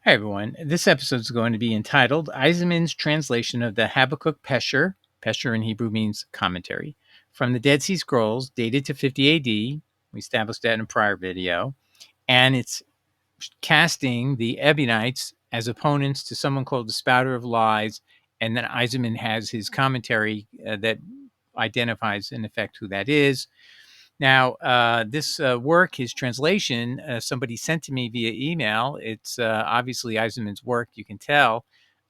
Hi, everyone. This episode is going to be entitled Eisenman's translation of the Habakkuk Peser. Peser in Hebrew means commentary. From the Dead Sea Scrolls, dated to 50 AD. We established that in a prior video. And it's casting the Ebionites as opponents to someone called the Spouter of Lies. And then Eisenman has his commentary that identifies, in effect, who that is. Now, this work, his translation, somebody sent to me via email. It's obviously Eisenman's work, you can tell.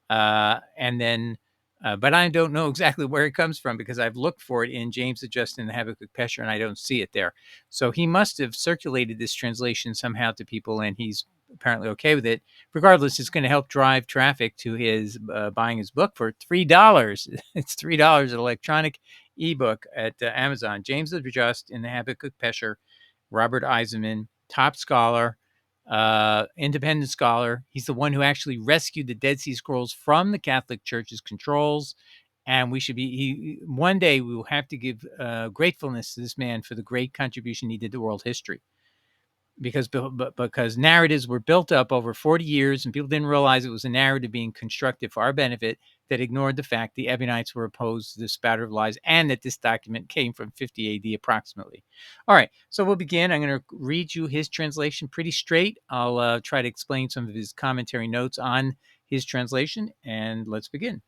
But I don't know exactly where it comes from because I've looked for it in James the Just and the Habakkuk Peser, and I don't see it there. So he must have circulated this translation somehow to people, and he's apparently okay with it. Regardless, it's going to help drive traffic to his buying his book for $3. It's $3 electronic ebook at Amazon. James the Just in the Habakkuk Peser, Robert Eisenman, top scholar, independent scholar. He's the one who actually rescued the Dead Sea Scrolls from the Catholic Church's controls. And one day we will have to give gratefulness to this man for the great contribution he did to world history. Because narratives were built up over 40 years and people didn't realize it was a narrative being constructed for our benefit that ignored the fact the Ebionites were opposed to the Spouter of Lies and that this document came from 50 AD approximately. All right, so we'll begin. I'm going to read you his translation pretty straight. I'll try to explain some of his commentary notes on his translation, and let's begin.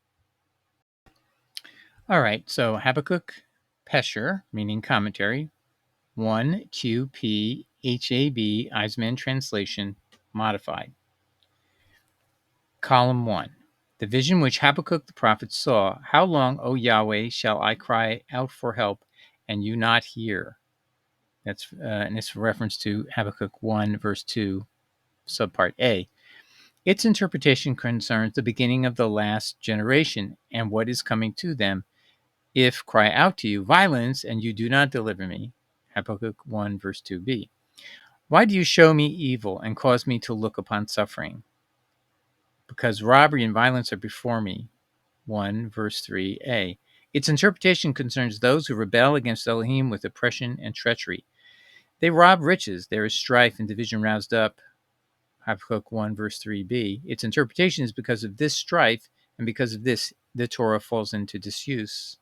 All right, so Habakkuk Peser, meaning commentary, 1 QP HAB Eisenman translation modified. Column 1. The vision which Habakkuk the prophet saw. How long, O Yahweh, shall I cry out for help and you not hear? And it's a reference to Habakkuk 1, verse 2, subpart A. Its interpretation concerns the beginning of the last generation and what is coming to them. If cry out to you violence and you do not deliver me. Habakkuk 1, verse 2b. Why do you show me evil and cause me to look upon suffering? Because robbery and violence are before me. 1 verse 3a. Its interpretation concerns those who rebel against Elohim with oppression and treachery. They rob riches. There is strife and division roused up. Habakkuk 1 verse 3b. Its interpretation is because of this strife and because of this the Torah falls into disuse.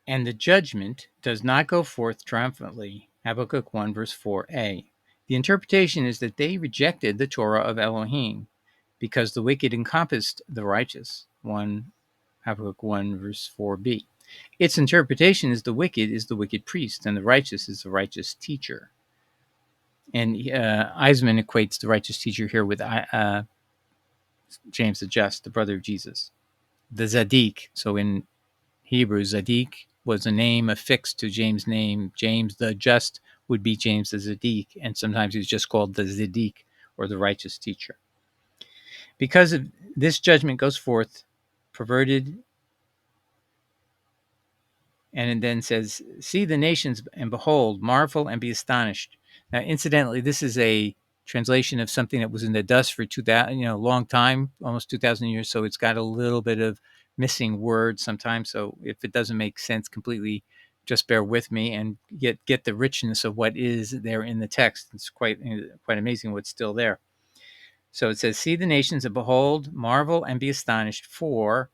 And the judgment does not go forth triumphantly. Habakkuk 1 verse 4a. The interpretation is that they rejected the Torah of Elohim because the wicked encompassed the righteous. Habakkuk 1 verse 4b. Its interpretation is the wicked priest and the righteous is the righteous teacher. And Eisenman equates the righteous teacher here with James the Just, the brother of Jesus. The Zadik. So in Hebrew, Zadik was a name affixed to James' name. James the Just would be James the Zadik, and sometimes he was just called the Zadik, or the righteous teacher. Because of this judgment goes forth, perverted, and it then says, see the nations and behold, marvel and be astonished. Now, incidentally, this is a translation of something that was in the dust for 2,000, a long time, almost 2,000 years. So it's got a little bit of missing words sometimes. So if it doesn't make sense completely, just bear with me and get the richness of what is there in the text. It's quite amazing what's still there. So it says, see the nations and behold, marvel and be astonished, for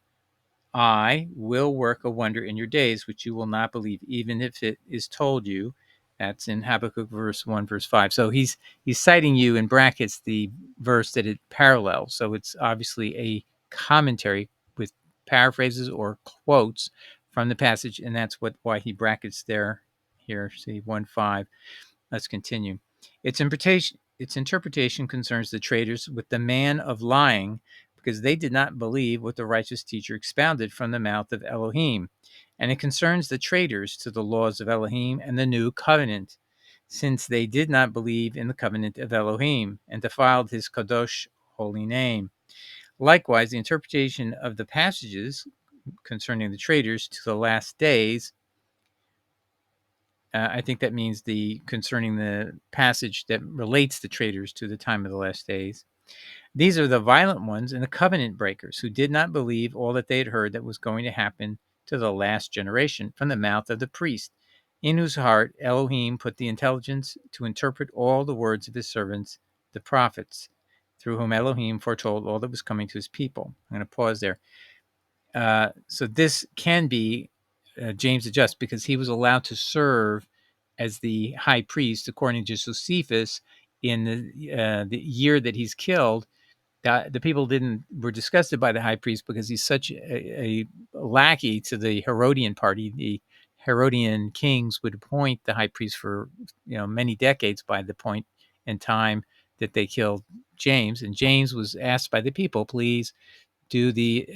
I will work a wonder in your days, which you will not believe, even if it is told you. That's in Habakkuk verse 1, verse 5. So he's citing you in brackets the verse that it parallels. So it's obviously a commentary with paraphrases or quotes from the passage, and that's why he brackets there. Here, see 1:5. Let's continue. Its interpretation concerns the traitors with the man of lying, because they did not believe what the righteous teacher expounded from the mouth of Elohim. And it concerns the traitors to the laws of Elohim and the new covenant, since they did not believe in the covenant of Elohim and defiled his kadosh holy name. Likewise, the interpretation of the passages concerning the traitors to the last days, I think that means concerning the passage that relates the traitors to the time of the last days. These are the violent ones and the covenant breakers who did not believe all that they had heard that was going to happen to the last generation from the mouth of the priest, in whose heart Elohim put the intelligence to interpret all the words of his servants, the prophets, through whom Elohim foretold all that was coming to his people. I'm going to pause there. So this can be James the Just, because he was allowed to serve as the high priest, according to Josephus, in the year that he's killed. The people were disgusted by the high priest because he's such a lackey to the Herodian party. The Herodian kings would appoint the high priest for many decades by the point in time that they killed James. And James was asked by the people, please do the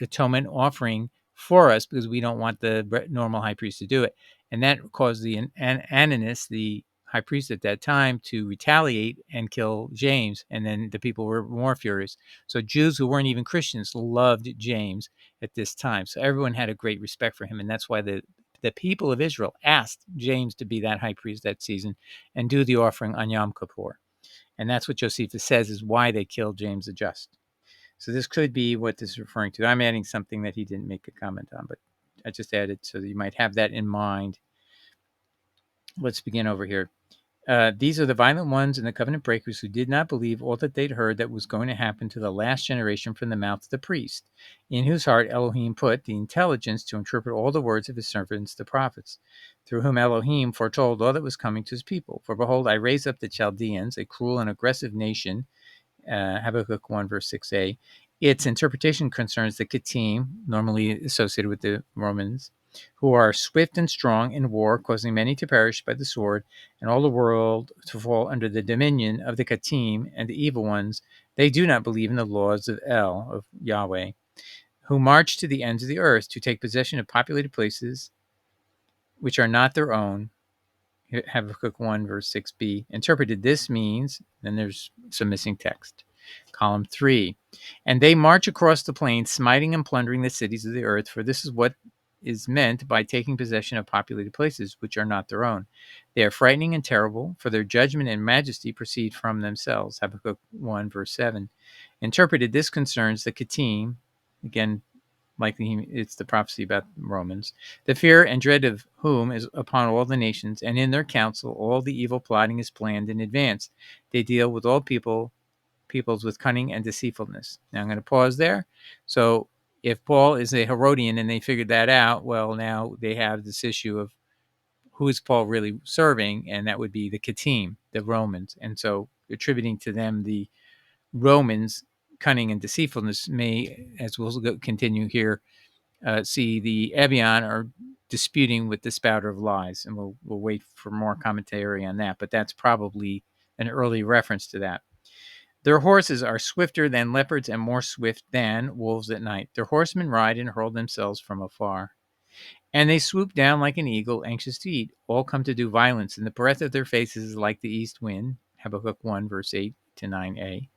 atonement offering for us, because we don't want the normal high priest to do it. And that caused the Ananias, the high priest at that time, to retaliate and kill James. And then the people were more furious. So Jews who weren't even Christians loved James at this time. So everyone had a great respect for him. And that's why the people of Israel asked James to be that high priest that season and do the offering on Yom Kippur. And that's what Josephus says is why they killed James the Just. So this could be what this is referring to. I'm adding something that he didn't make a comment on, but I just added so that you might have that in mind. Let's begin over here. These are the violent ones and the covenant breakers who did not believe all that they'd heard that was going to happen to the last generation from the mouth of the priest, in whose heart Elohim put the intelligence to interpret all the words of his servants, the prophets, through whom Elohim foretold all that was coming to his people. For behold, I raise up the Chaldeans, a cruel and aggressive nation, Habakkuk 1, verse 6a. Its interpretation concerns the Kittim, normally associated with the Romans, who are swift and strong in war, causing many to perish by the sword, and all the world to fall under the dominion of the Kittim and the evil ones. They do not believe in the laws of of Yahweh, who march to the ends of the earth to take possession of populated places which are not their own. Habakkuk 1, verse 6b. Interpreted, this means, then there's some missing text. Column 3. And they march across the plain, smiting and plundering the cities of the earth, for this is what is meant by taking possession of populated places which are not their own. They are frightening and terrible, for their judgment and majesty proceed from themselves. Habakkuk 1, verse 7. Interpreted, this concerns the Kittim, again, likely it's the prophecy about Romans, the fear and dread of whom is upon all the nations, and in their council all the evil plotting is planned in advance. They deal with all peoples with cunning and deceitfulness. Now I'm going to pause there. So if Paul is a Herodian and they figured that out, well, now they have this issue of who is Paul really serving, and that would be the Kittim, the Romans. And so attributing to them the Romans' cunning and deceitfulness may, as we'll continue here, see the Ebion are disputing with the Spouter of Lies, and we'll wait for more commentary on that. But that's probably an early reference to that. Their horses are swifter than leopards and more swift than wolves at night. Their horsemen ride and hurl themselves from afar. And they swoop down like an eagle, anxious to eat. All come to do violence, and the breath of their faces is like the east wind. Habakkuk 1, verse 8 to 9a.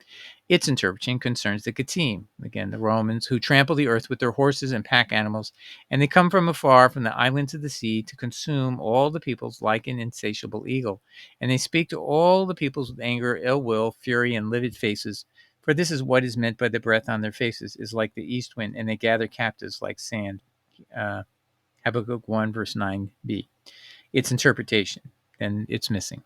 Its interpretation concerns the Kittim, again, the Romans, who trample the earth with their horses and pack animals, and they come from afar, from the islands of the sea, to consume all the peoples like an insatiable eagle. And they speak to all the peoples with anger, ill will, fury, and livid faces. For this is what is meant by the breath on their faces, is like the east wind, and they gather captives like sand. Habakkuk 1, verse 9b. Its interpretation, and it's missing.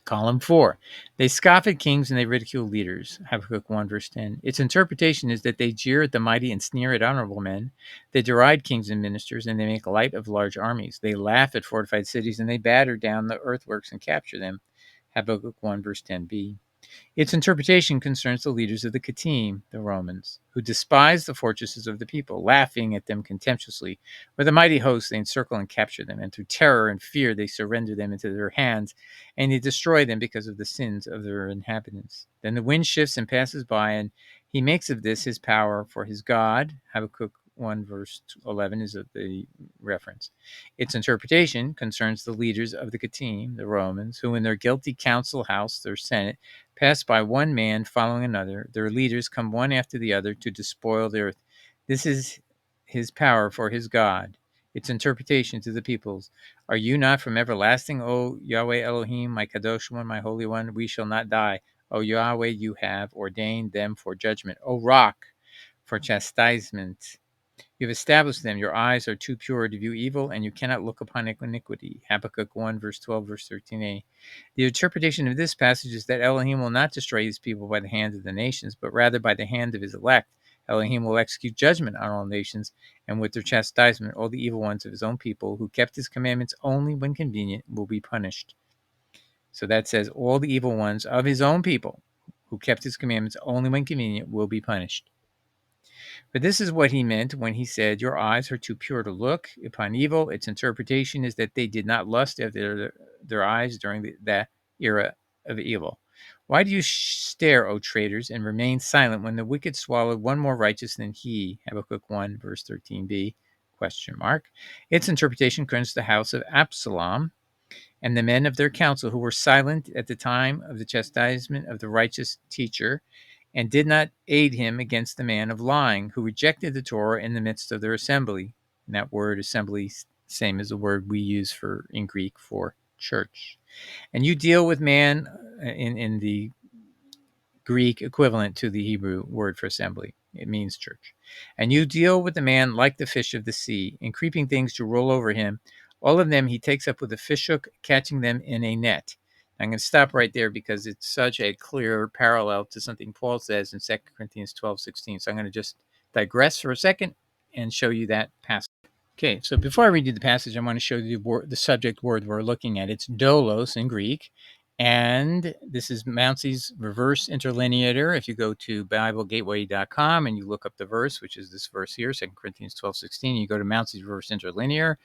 Column 4. They scoff at kings and they ridicule leaders. Habakkuk 1, verse 10. Its interpretation is that they jeer at the mighty and sneer at honorable men. They deride kings and ministers, and they make light of large armies. They laugh at fortified cities, and they batter down the earthworks and capture them. Habakkuk 1, verse 10b. Its interpretation concerns the leaders of the Kittim, the Romans, who despise the fortresses of the people, laughing at them contemptuously. With a mighty host they encircle and capture them, and through terror and fear they surrender them into their hands, and they destroy them because of the sins of their inhabitants. Then the wind shifts and passes by, and he makes of this his power for his God. Habakkuk 1, verse 11 is the reference. Its interpretation concerns the leaders of the Kittim, the Romans, who in their guilty council house, their senate, pass by one man following another. Their leaders come one after the other to despoil the earth. This is his power for his God. Its interpretation to the peoples. Are you not from everlasting, O Yahweh Elohim, my Kadosh one, my Holy One? We shall not die. O Yahweh, you have ordained them for judgment. O Rock, for chastisement. You've established them. Your eyes are too pure to view evil, and you cannot look upon iniquity. Habakkuk 1, verse 12, verse 13a. The interpretation of this passage is that Elohim will not destroy his people by the hand of the nations, but rather by the hand of his elect. Elohim will execute judgment on all nations, and with their chastisement, all the evil ones of his own people, who kept his commandments only when convenient, will be punished. So that says all the evil ones of his own people, who kept his commandments only when convenient, will be punished. But this is what he meant when he said, your eyes are too pure to look upon evil. Its interpretation is that they did not lust after their eyes during that era of evil. Why do you stare, O traitors, and remain silent when the wicked swallowed one more righteous than he? Habakkuk 1, verse 13b, question mark. Its interpretation concerns the house of Absalom and the men of their council who were silent at the time of the chastisement of the righteous teacher, and did not aid him against the man of lying, who rejected the Torah in the midst of their assembly. And that word assembly, same as the word we use for in Greek for church. And you deal with man in the Greek equivalent to the Hebrew word for assembly. It means church. And you deal with the man like the fish of the sea, in creeping things to roll over him. All of them he takes up with a fishhook, catching them in a net. I'm going to stop right there because it's such a clear parallel to something Paul says in 2 Corinthians 12:16. So I'm going to just digress for a second and show you that passage. Okay, so before I read you the passage, I want to show you the subject word we're looking at. It's doulos in Greek, and this is Mouncey's reverse interlineator. If you go to BibleGateway.com and you look up the verse, which is this verse here, 2 Corinthians 12:16, you go to Mouncey's reverse interlinear,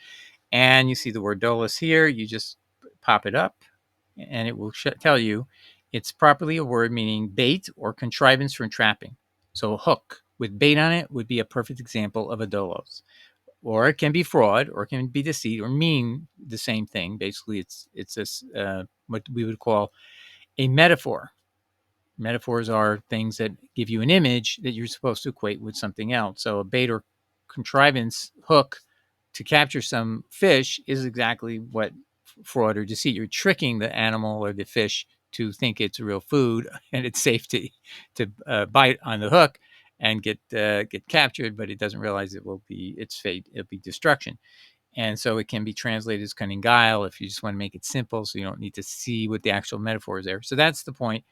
and you see the word doulos here. You just pop it up, and it will tell you it's properly a word meaning bait or contrivance for entrapping. So a hook with bait on it would be a perfect example of a doulos. Or it can be fraud, or it can be deceit, or mean the same thing. Basically, it's what we would call a metaphor. Metaphors are things that give you an image that you're supposed to equate with something else. So a bait or contrivance hook to capture some fish is exactly what fraud or deceit. You're tricking the animal or the fish to think it's real food and it's safe to bite on the hook and get captured, but it doesn't realize it will be its fate. It'll be destruction. And so it can be translated as cunning guile if you just want to make it simple, so you don't need to see what the actual metaphor is there. So that's the point.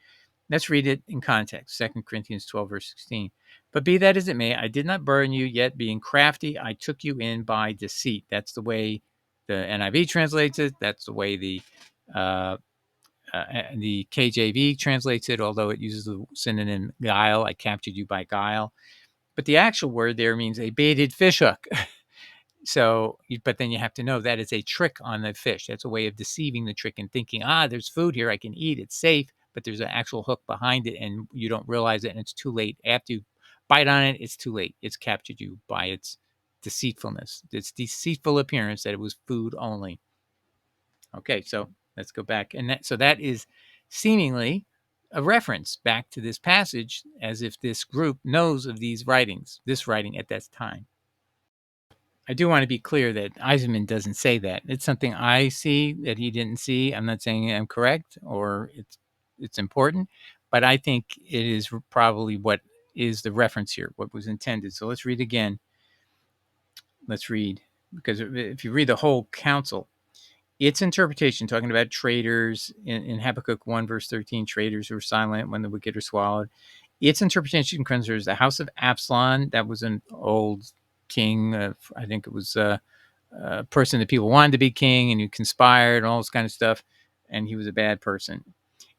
Let's read it in context. 2 Corinthians 12, verse 16. But be that as it may, I did not burn you, yet being crafty, I took you in by deceit. That's the way the NIV translates it. That's the way the KJV translates it, although it uses the synonym guile. I captured you by guile. But the actual word there means a baited fishhook. So, but then you have to know that is a trick on the fish. That's a way of deceiving the trick and thinking, there's food here, I can eat, it's safe, but there's an actual hook behind it and you don't realize it and it's too late. After you bite on it, it's too late. It's captured you by its deceitfulness, its deceitful appearance that it was food only. Okay, so let's go back. And so that is seemingly a reference back to this passage as if this group knows of these writings, this writing at that time. I do want to be clear that Eisenman doesn't say that. It's something I see that he didn't see. I'm not saying I'm correct or it's important, but I think it is probably what is the reference here, what was intended. So let's read again. Let's read, because if you read the whole counsel, its interpretation, talking about traitors in Habakkuk 1, verse 13, traitors who are silent when the wicked are swallowed. Its interpretation concerns the house of Absalom. That was an old king. I think it was a person that people wanted to be king and who conspired and all this kind of stuff. And he was a bad person.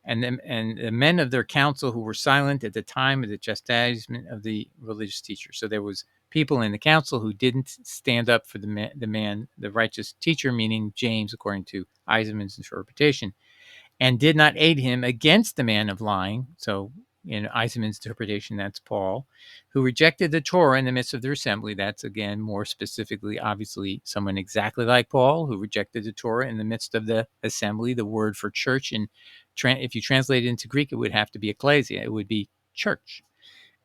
And the men of their council who were silent at the time of the chastisement of the religious teacher. So there was people in the council who didn't stand up for the righteous teacher, meaning James, according to Eisenman's interpretation, and did not aid him against the man of lying. So in Eisenman's interpretation, that's Paul, who rejected the Torah in the midst of their assembly. That's, again, more specifically, obviously, someone exactly like Paul, who rejected the Torah in the midst of the assembly. The word for church, and if you translate it into Greek, it would have to be ecclesia. It would be church.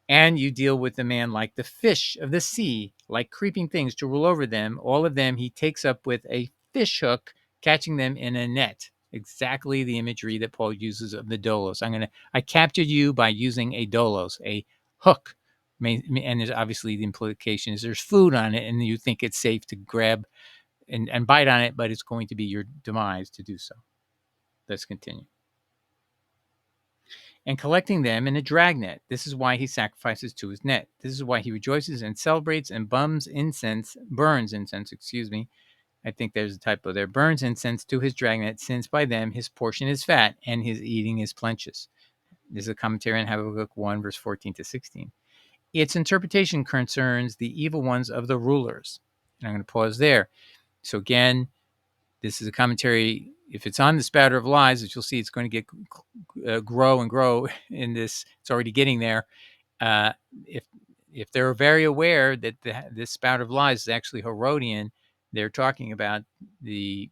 And you deal with the man like the fish of the sea, like creeping things to rule over them. All of them he takes up with a fish hook, catching them in a net. Exactly the imagery that Paul uses of the doulos. I captured you by using a doulos, a hook, And there's obviously the implication is there's food on it, and you think it's safe to grab and bite on it, but it's going to be your demise to do so. Let's continue. And collecting them in a dragnet. This is why he sacrifices to his net. This is why he rejoices and celebrates and burns incense, I think there's a typo there. Burns incense to his dragnet, since by them his portion is fat and his eating is plenteous. This is a commentary on Habakkuk 1, verse 14 to 16. Its interpretation concerns the evil ones of the rulers. And I'm going to pause there. So again, this is a commentary. If it's on the Spouter of Lies, which you'll see, it's going to get grow and grow in this. It's already getting there. Uh, if if they're very aware that this Spouter of Lies is actually Herodian, they're talking about the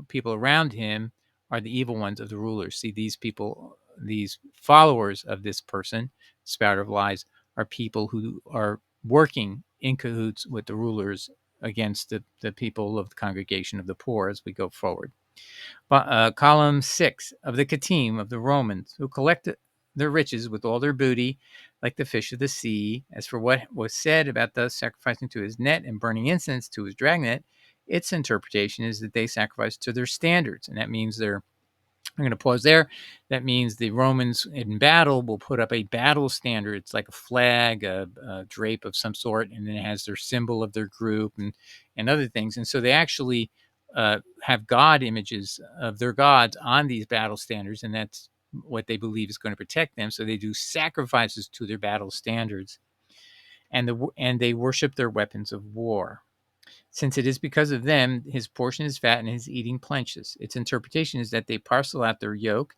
people around him are the evil ones of the rulers. See, these people, these followers of this person, Spouter of Lies, are people who are working in cahoots with the rulers against the people of the congregation of the poor as we go forward. Column 6 of the Kittim of the Romans, who collect their riches with all their booty, like the fish of the sea. As for what was said about thus sacrificing to his net and burning incense to his dragnet, its interpretation is that they sacrifice to their standards, and that means I'm going to pause there. That means the Romans in battle will put up a battle standard. It's like a flag, a drape of some sort, and then it has their symbol of their group and other things. And so they actually have God images of their gods on these battle standards, and that's what they believe is going to protect them. So they do sacrifices to their battle standards, and they worship their weapons of war. Since it is because of them, his portion is fat and his eating plenteous. Its interpretation is that they parcel out their yoke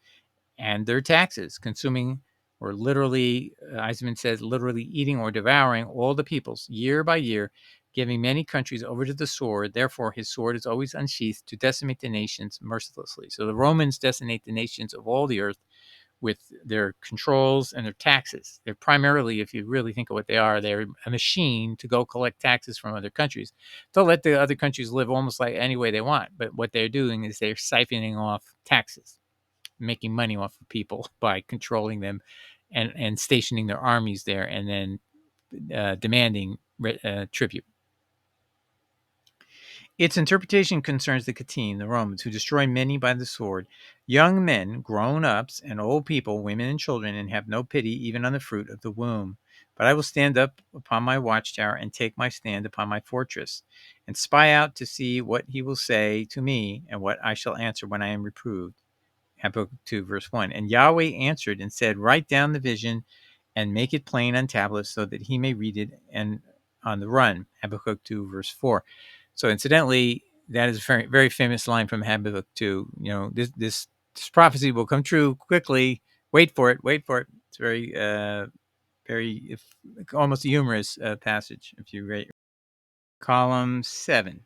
and their taxes, consuming, or literally, Eisenman says, literally eating or devouring all the peoples year by year, giving many countries over to the sword. Therefore, his sword is always unsheathed to decimate the nations mercilessly. So the Romans decimate the nations of all the earth with their controls and their taxes. They're primarily, if you really think of what they are, they're a machine to go collect taxes from other countries. They'll let the other countries live almost like any way they want. But what they're doing is they're siphoning off taxes, making money off of people by controlling them and stationing their armies there, and then demanding tribute. Its interpretation concerns the Kittim, the Romans, who destroy many by the sword, young men, grown-ups, and old people, women and children, and have no pity even on the fruit of the womb. But I will stand up upon my watchtower and take my stand upon my fortress, and spy out to see what he will say to me, and what I shall answer when I am reproved. Habakkuk 2, verse 1. And Yahweh answered and said, write down the vision and make it plain on tablets so that he may read it and on the run. Habakkuk 2, verse 4. So incidentally, that is a very, very famous line from Habakkuk 2. You know, this prophecy will come true quickly. Wait for it. Wait for it. It's very almost a humorous passage if you read. Column 7.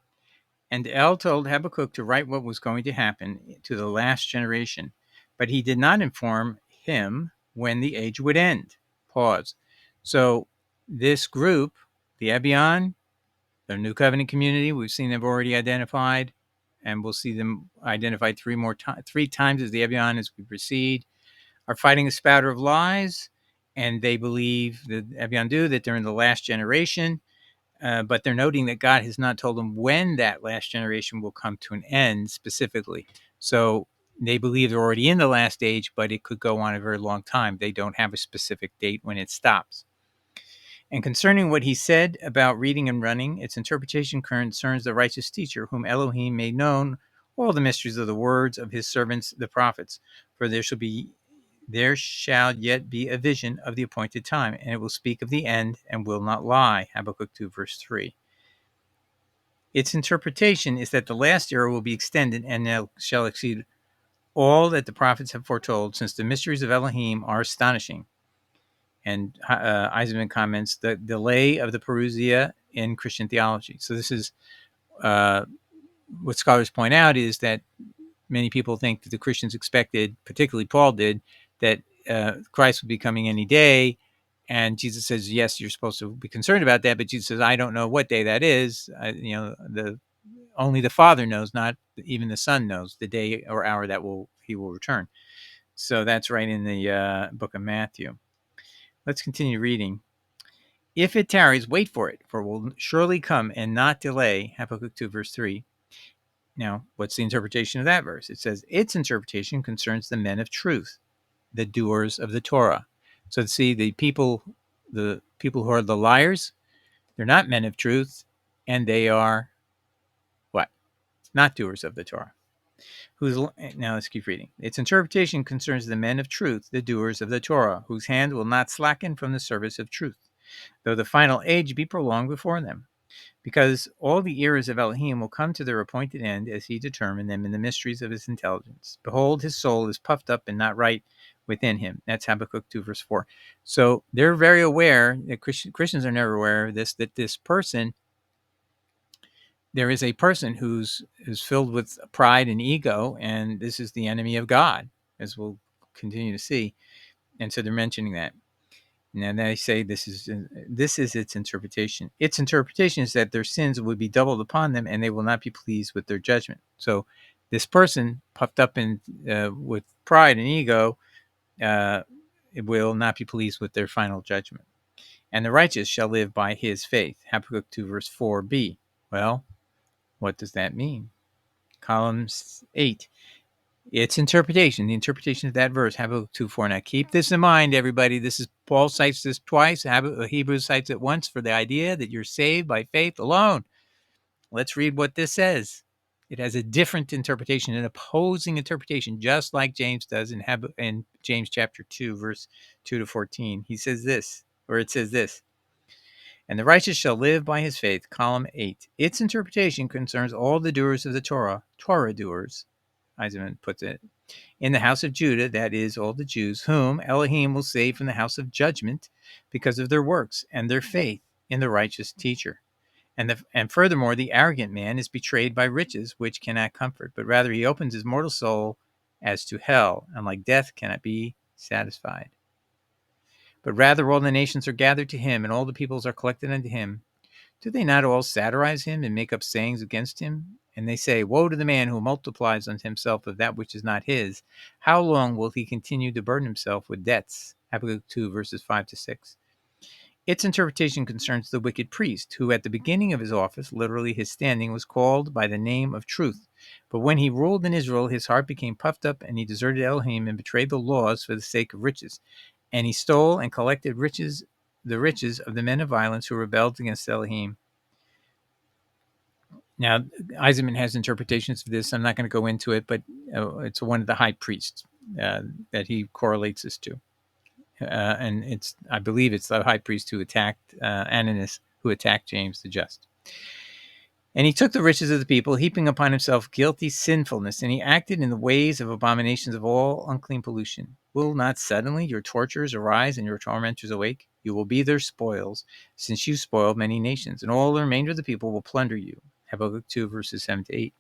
And El told Habakkuk to write what was going to happen to the last generation, but he did not inform him when the age would end. Pause. So this group, the Ebion, the New Covenant community, we've seen them already identified, and we'll see them identified three times as the Ebion as we proceed, are fighting a Spouter of Lies, and they believe, the Ebion do, that they're in the last generation. But they're noting that God has not told them when that last generation will come to an end specifically. So they believe they're already in the last age, but it could go on a very long time. They don't have a specific date when it stops. And concerning what he said about reading and running, its interpretation concerns the righteous teacher, whom Elohim made known all the mysteries of the words of his servants, the prophets. For there shall yet be a vision of the appointed time, and it will speak of the end and will not lie. Habakkuk 2, verse 3. Its interpretation is that the last era will be extended and shall exceed all that the prophets have foretold, since the mysteries of Elohim are astonishing. And Eisenman comments, the delay of the Parousia in Christian theology. So this is what scholars point out, is that many people think that the Christians expected, particularly Paul did, that Christ would be coming any day. And Jesus says, yes, you're supposed to be concerned about that. But Jesus says, I don't know what day that is. Only the Father knows, not even the Son knows the day or hour that he will return. So that's right in the book of Matthew. Let's continue reading. If it tarries, wait for it, for it will surely come and not delay. Habakkuk 2, verse 3. Now, what's the interpretation of that verse? It says, its interpretation concerns the men of truth, the doers of the Torah. So see, the people who are the liars, they're not men of truth, and they are what? Not doers of the Torah. Now let's keep reading. Its interpretation concerns the men of truth, the doers of the Torah, whose hand will not slacken from the service of truth, though the final age be prolonged before them. Because all the eras of Elohim will come to their appointed end as he determined them in the mysteries of his intelligence. Behold, his soul is puffed up and not right within him. That's Habakkuk 2, verse 4. So they're very aware, that Christians are never aware of this, that there is a person who's filled with pride and ego, and this is the enemy of God, as we'll continue to see. And so they're mentioning that. Now they say this is its interpretation. Its interpretation is that their sins would be doubled upon them, and they will not be pleased with their judgment. So, this person puffed up in with pride and ego, it will not be pleased with their final judgment. And the righteous shall live by his faith. Habakkuk 2, verse 4b. Well, what does that mean? Column 8. Its interpretation, the interpretation of that verse, Habakkuk 2:4. Now keep this in mind, everybody. This is Paul cites this twice. Hebrews cites it once for the idea that you're saved by faith alone. Let's read what this says. It has a different interpretation, an opposing interpretation, just like James does in James chapter 2, verse 2 to 14. He says this, or it says this. And the righteous shall live by his faith, column 8. Its interpretation concerns all the doers of the Torah doers, Eisenman puts it, in the house of Judah, that is, all the Jews, whom Elohim will save from the house of judgment because of their works and their faith in the righteous teacher. And furthermore, the arrogant man is betrayed by riches, which cannot comfort, but rather he opens his mortal soul as to hell, and like death cannot be satisfied. But rather all the nations are gathered to him, and all the peoples are collected unto him. Do they not all satirize him and make up sayings against him? And they say, woe to the man who multiplies unto himself of that which is not his. How long will he continue to burden himself with debts? Habakkuk 2, verses 5 to 6. Its interpretation concerns the wicked priest, who at the beginning of his office, literally his standing, was called by the name of truth. But when he ruled in Israel, his heart became puffed up, and he deserted Elohim and betrayed the laws for the sake of riches. And he stole and collected the riches of the men of violence who rebelled against Elohim. Now, Eisenman has interpretations of this. I'm not going to go into it, but it's one of the high priests that he correlates this to. And I believe it's the high priest who attacked Ananias, who attacked James the Just. And he took the riches of the people, heaping upon himself guilty sinfulness, and he acted in the ways of abominations of all unclean pollution. Will not suddenly your torturers arise and your tormentors awake? You will be their spoils, since you spoiled many nations, and all the remainder of the people will plunder you. Habakkuk 2, verses 7 to 8.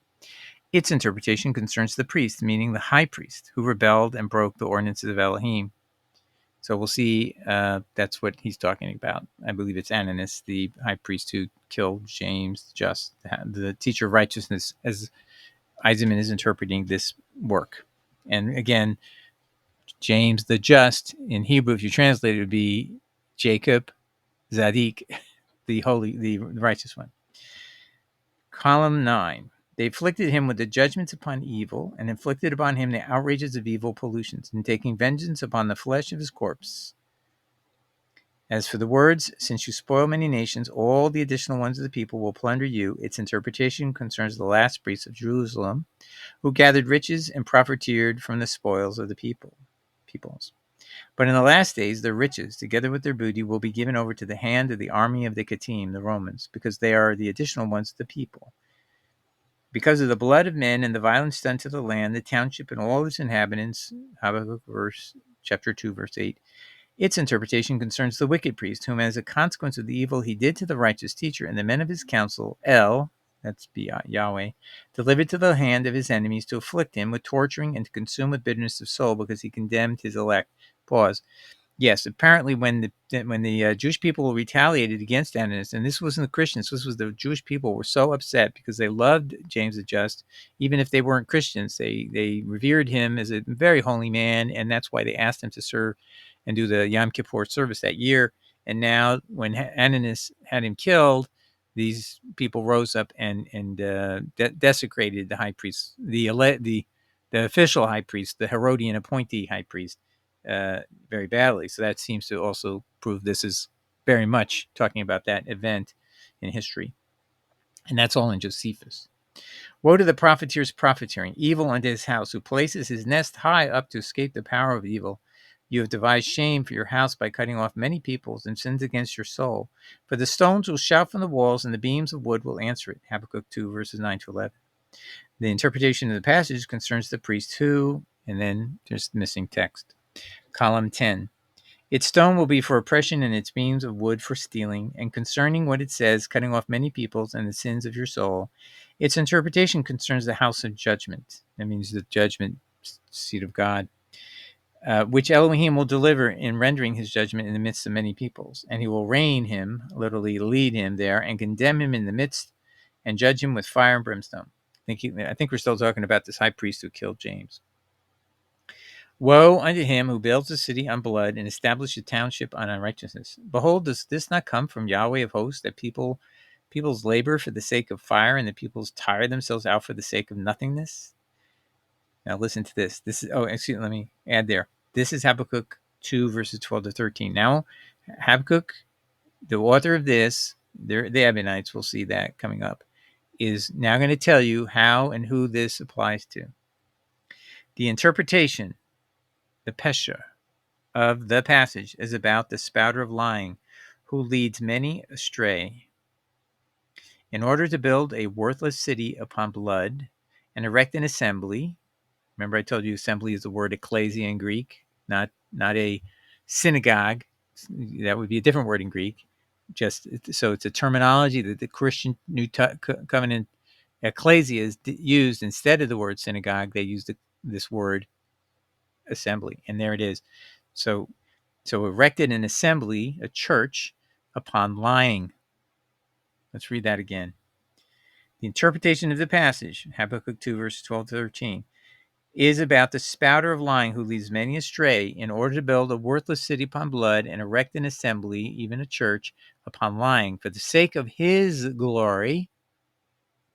Its interpretation concerns the priest, meaning the high priest, who rebelled and broke the ordinances of Elohim. So we'll see that's what he's talking about. I believe it's Ananias, the high priest who killed James, the teacher of righteousness, as Eisenman is interpreting this work. And again, James the Just, in Hebrew, if you translate it, would be Jacob, Zadik, the righteous one. Column 9. They afflicted him with the judgments upon evil, and inflicted upon him the outrages of evil pollutions, and taking vengeance upon the flesh of his corpse. As for the words, since you spoil many nations, all the additional ones of the people will plunder you. Its interpretation concerns the last priests of Jerusalem, who gathered riches and profiteered from the spoils of the peoples. But in the last days, their riches, together with their booty, will be given over to the hand of the army of the Kittim, the Romans, because they are the additional ones of the people. Because of the blood of men and the violence done to the land, the township, and all its inhabitants, Habakkuk chapter 2, verse 8, its interpretation concerns the wicked priest, whom as a consequence of the evil he did to the righteous teacher and the men of his council, that's Yahweh, delivered to the hand of his enemies to afflict him with torturing and to consume with bitterness of soul because he condemned his elect. Pause. Yes, apparently when the Jewish people retaliated against Ananias, and this wasn't the Christians, this was the Jewish people, were so upset because they loved James the Just, even if they weren't Christians. They revered him as a very holy man, and that's why they asked him to serve and do the Yom Kippur service that year. And now, when Ananias had him killed, these people rose up and desecrated the high priest, the official high priest, the Herodian appointee high priest, very badly. So that seems to also prove this is very much talking about that event in history. And that's all in Josephus. Woe to the profiteer's profiteering, evil unto his house, who places his nest high up to escape the power of evil. You have devised shame for your house by cutting off many peoples and sins against your soul. For the stones will shout from the walls, and the beams of wood will answer it. Habakkuk 2, verses 9 to 11. The interpretation of the passage concerns the priest who, and then there's the missing text. Column 10. Its stone will be for oppression, and its beams of wood for stealing. And concerning what it says, cutting off many peoples and the sins of your soul, its interpretation concerns the house of judgment. That means the judgment seat of God, which Elohim will deliver in rendering his judgment in the midst of many peoples. And he will reign him, literally lead him there, and condemn him in the midst, and judge him with fire and brimstone. I think we're still talking about this high priest who killed James. Woe unto him who builds a city on blood and establishes a township on unrighteousness. Behold, does this not come from Yahweh of hosts, that people's labor for the sake of fire, and the peoples tire themselves out for the sake of nothingness? Now listen to this. Let me add there. This is Habakkuk 2, verses 12 to 13. Now, Habakkuk, the author of this, the Ammonites, will see that coming up, is now going to tell you how and who this applies to. The interpretation, the Peser, of the passage is about the spouter of lying, who leads many astray. In order to build a worthless city upon blood and erect an assembly, remember I told you assembly is the word ecclesia in Greek, not a synagogue. That would be a different word in Greek. So it's a terminology that the Christian New Covenant ecclesia is used instead of the word synagogue. They use this word assembly, and there it is. So erected an assembly, a church, upon lying. Let's read that again. The interpretation of the passage, Habakkuk 2, verses 12 to 13, is about the spouter of lying who leads many astray in order to build a worthless city upon blood and erect an assembly, even a church, upon lying, for the sake of his glory,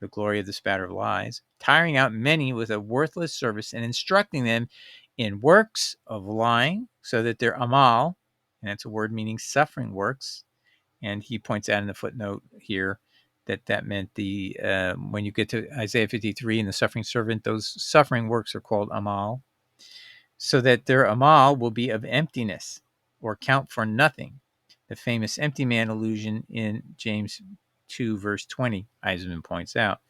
the glory of the spouter of lies, tiring out many with a worthless service and instructing them in works of lying, so that their amal, and that's a word meaning suffering works, and he points out in the footnote here that meant when you get to Isaiah 53 and the suffering servant, those suffering works are called amal, so that their amal will be of emptiness or count for nothing. The famous empty man allusion in James 2, verse 20, Eisenman points out.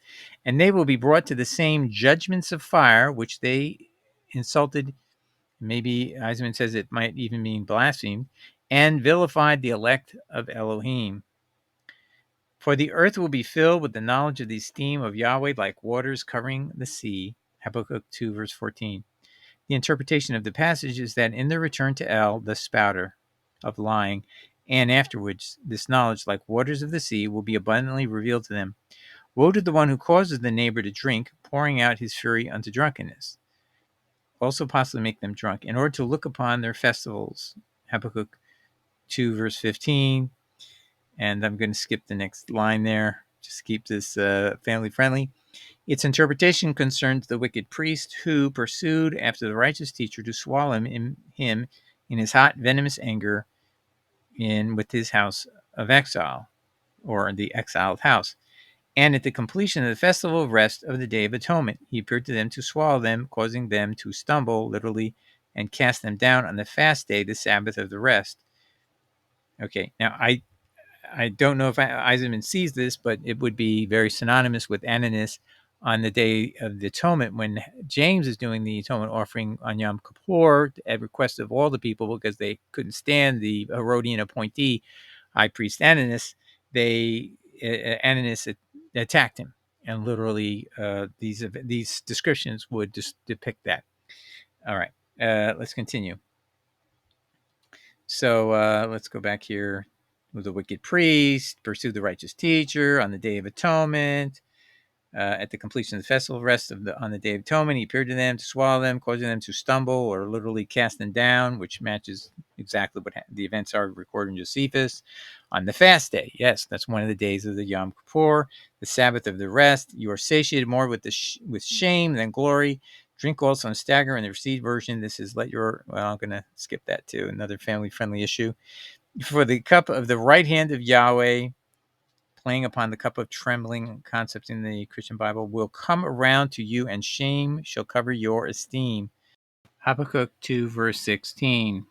And they will be brought to the same judgments of fire, which they insulted. Maybe Eisenman says it might even mean blasphemed, and vilified the elect of Elohim. For the earth will be filled with the knowledge of the esteem of Yahweh like waters covering the sea. Habakkuk 2, verse 14. The interpretation of the passage is that in their return to El, the spouter of lying, and afterwards, this knowledge, like waters of the sea, will be abundantly revealed to them. Woe to the one who causes the neighbor to drink, pouring out his fury unto drunkenness. Also possibly make them drunk, in order to look upon their festivals. Habakkuk 2, verse 15. And I'm going to skip the next line there. Just keep this family friendly. Its interpretation concerns the wicked priest who pursued after the righteous teacher to swallow him in his hot, venomous anger with his house of exile, or the exiled house. And at the completion of the festival of rest of the Day of Atonement, he appeared to them to swallow them, causing them to stumble, literally, and cast them down on the fast day, the Sabbath of the rest. Okay, now I don't know if Eisenman sees this, but it would be very synonymous with Ananias on the Day of the Atonement when James is doing the atonement offering on Yom Kippur at request of all the people because they couldn't stand the Herodian appointee high priest Ananias. Ananias attacked him, and literally these descriptions would just depict that. All right, let's continue. So let's go back here. With the wicked priest, pursue the righteous teacher on the Day of Atonement. At the completion of the festival rest on the Day of Atonement, he appeared to them to swallow them, causing them to stumble or literally cast them down, which matches exactly what the events are recorded in Josephus. On the fast day, yes, that's one of the days of the Yom Kippur, the Sabbath of the rest. You are satiated more with with shame than glory. Drink also and stagger. In the Receipt version, this is let your. Well, I'm going to skip that too. Another family-friendly issue. For the cup of the right hand of Yahweh, playing upon the cup of trembling, concept in the Christian Bible, will come around to you, and shame shall cover your esteem. Habakkuk 2, verse 16.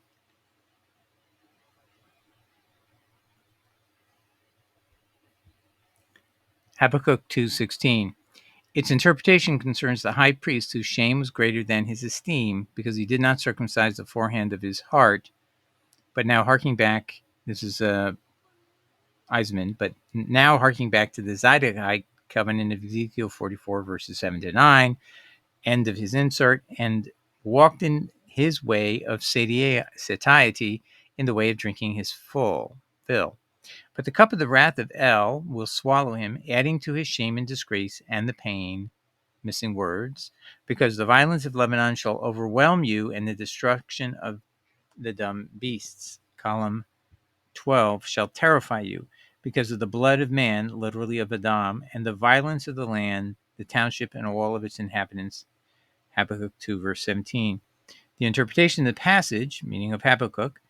Habakkuk 2:16. Its interpretation concerns the high priest whose shame was greater than his esteem because he did not circumcise the forehand of his heart. But now harking back, this is Eisenman, but now harking back to the Zidahite covenant of Ezekiel 44, verses 7 to 9, end of his insert, and walked in his way of satiety in the way of drinking his fill. But the cup of the wrath of El will swallow him, adding to his shame and disgrace and the pain, missing words, because the violence of Lebanon shall overwhelm you, and the destruction of the dumb beasts, column 12, shall terrify you, because of the blood of man, literally of Adam, and the violence of the land, the township, and all of its inhabitants. Habakkuk 2, verse 17. The interpretation of the passage, meaning of Habakkuk,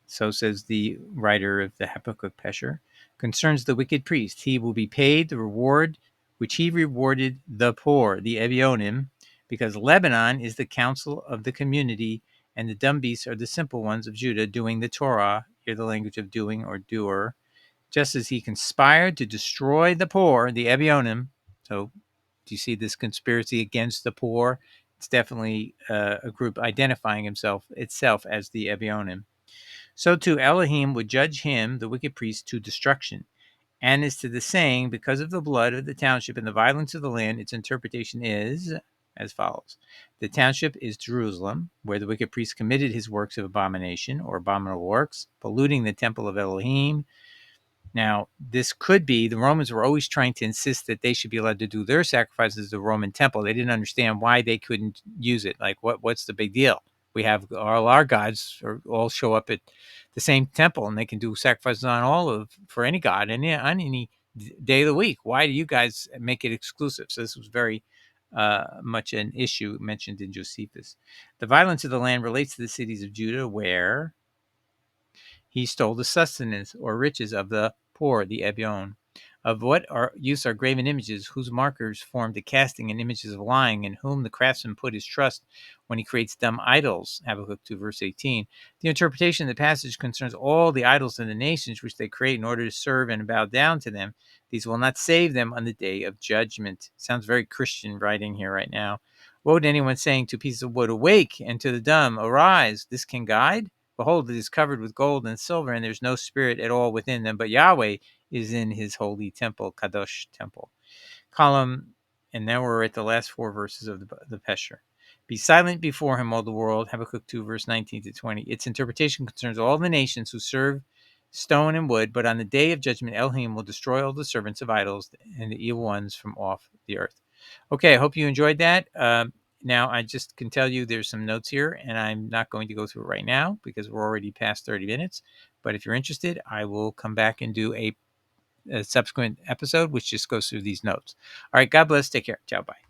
so says the writer of the Habakkuk Peser, concerns the wicked priest. He will be paid the reward which he rewarded the poor, the Ebionim, because Lebanon is the council of the community, and the dumb beasts are the simple ones of Judah doing the Torah, here the language of doing or doer, just as he conspired to destroy the poor, the Ebionim. So do you see this conspiracy against the poor? It's definitely a group identifying itself as the Ebionim. So too Elohim would judge him, the wicked priest, to destruction. And as to the saying, because of the blood of the township and the violence of the land, its interpretation is as follows. The township is Jerusalem, where the wicked priest committed his works of abomination or abominable works, polluting the temple of Elohim. Now, this could be the Romans were always trying to insist that they should be allowed to do their sacrifices at the Roman temple. They didn't understand why they couldn't use it. Like, what's the big deal? We have all our gods all show up at the same temple, and they can do sacrifices for any god on any day of the week. Why do you guys make it exclusive? So this was very much an issue mentioned in Josephus. The violence of the land relates to the cities of Judah, where he stole the sustenance or riches of the poor, the Ebion. Of what use are graven images, whose markers form the casting and images of lying, in whom the craftsman put his trust when he creates dumb idols? Habakkuk 2, verse 18. The interpretation of the passage concerns all the idols in the nations which they create in order to serve and bow down to them. These will not save them on the day of judgment. Sounds very Christian writing here right now. Woe to anyone saying to pieces of wood, awake, and to the dumb, arise. This can guide? Behold, it is covered with gold and silver, and there's no spirit at all within them. But Yahweh is in his holy temple, Kadosh temple. Column, and now we're at the last four verses of the Peser. Be silent before him, all the world. Habakkuk 2, verse 19 to 20. Its interpretation concerns all the nations who serve stone and wood, but on the day of judgment, Elohim will destroy all the servants of idols and the evil ones from off the earth. Okay, I hope you enjoyed that. Now, I just can tell you there's some notes here, and I'm not going to go through it right now because we're already past 30 minutes. But if you're interested, I will come back and do a subsequent episode, which just goes through these notes. All right, God bless. Take care. Ciao. Bye.